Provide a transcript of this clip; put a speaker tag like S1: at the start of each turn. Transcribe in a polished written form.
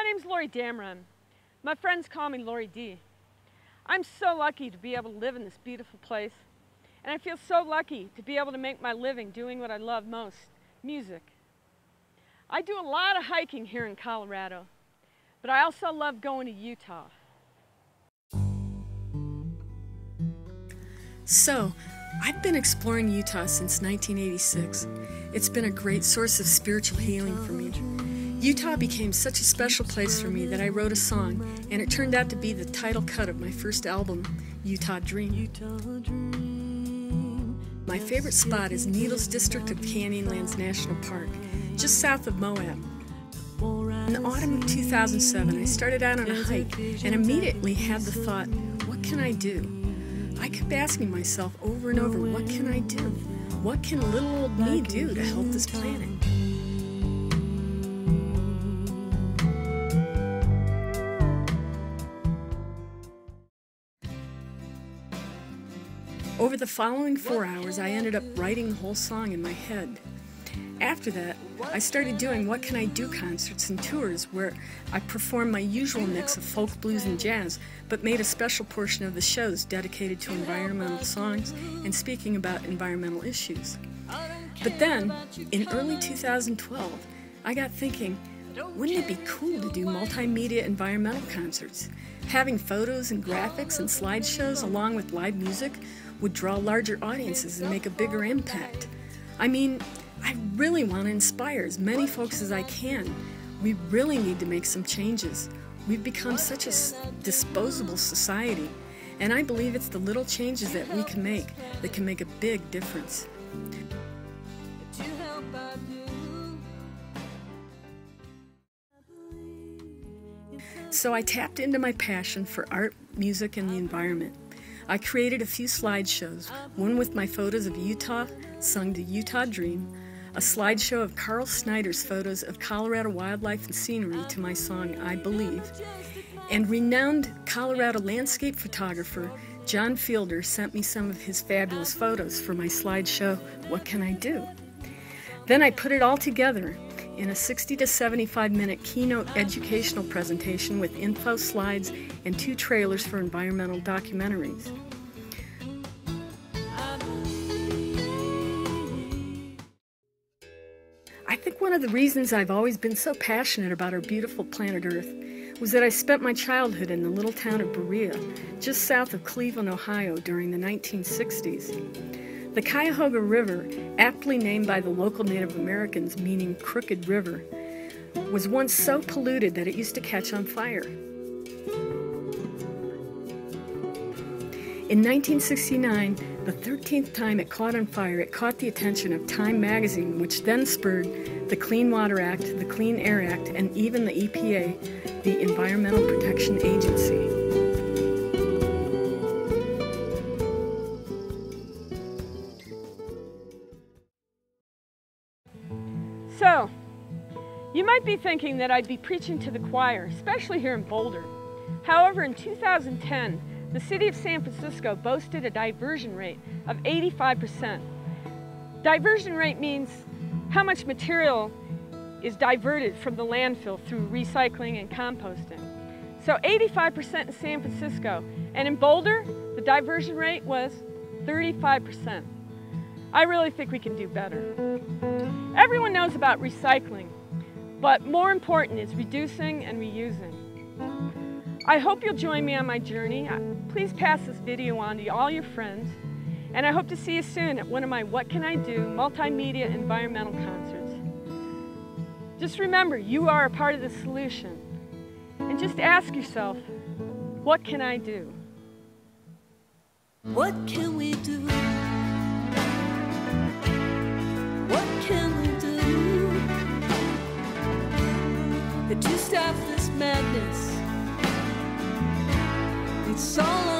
S1: name's Laurie Dameron. My friends call me Laurie D. I'm so lucky to be able to live in this beautiful place, and I feel so lucky to be able to make my living doing what I love most, music. I do a lot of hiking here in Colorado, but I also love going to Utah.
S2: So, I've been exploring Utah since 1986. It's been a great source of spiritual healing for me. Utah became such a special place for me that I wrote a song, and it turned out to be the title cut of my first album, Utah Dream. My favorite spot is Needles District of Canyonlands National Park, just south of Moab. In the autumn of 2007, I started out on a hike and immediately had the thought, what can I do? I kept asking myself over and over, what can I do? What can little old me do to help this planet? Over the following 4 hours, I ended up writing the whole song in my head. After that, I started doing What Can I Do concerts and tours where I performed my usual mix of folk, blues, and jazz, but made a special portion of the shows dedicated to environmental songs and speaking about environmental issues. But then, in early 2012, I got thinking, wouldn't it be cool to do multimedia environmental concerts? Having photos and graphics and slideshows along with live music would draw larger audiences and make a bigger impact. I mean, I really want to inspire as many folks as I can. We really need to make some changes. We've become such a disposable society, and I believe it's the little changes that we can make that can make a big difference. So I tapped into my passion for art, music, and the environment. I created a few slideshows, one with my photos of Utah, sung to Utah Dream, a slideshow of Carl Snyder's photos of Colorado wildlife and scenery to my song I Believe, and renowned Colorado landscape photographer John Fielder sent me some of his fabulous photos for my slideshow, What Can I Do? Then I put it all together in a 60 to 75 minute keynote educational presentation with info slides and 2 trailers for environmental documentaries. I think one of the reasons I've always been so passionate about our beautiful planet Earth was that I spent my childhood in the little town of Berea, just south of Cleveland, Ohio, during the 1960s. The Cuyahoga River, aptly named by the local Native Americans meaning Crooked River, was once so polluted that it used to catch on fire. In 1969, the 13th time it caught on fire, it caught the attention of Time magazine, which then spurred the Clean Water Act, the Clean Air Act, and even the EPA, the Environmental Protection Agency.
S1: So, you might be thinking that I'd be preaching to the choir, especially here in Boulder. However, in 2010, the city of San Francisco boasted a diversion rate of 85%. Diversion rate means how much material is diverted from the landfill through recycling and composting. So 85% in San Francisco, and in Boulder, the diversion rate was 35%. I really think we can do better. Everyone knows about recycling, but more important is reducing and reusing. I hope you'll join me on my journey. Please pass this video on to all your friends, and I hope to see you soon at one of my What Can I Do multimedia environmental concerts. Just remember, you are a part of the solution, and just ask yourself, what can I do?
S3: What can we do? What can we do to stop this madness? It's all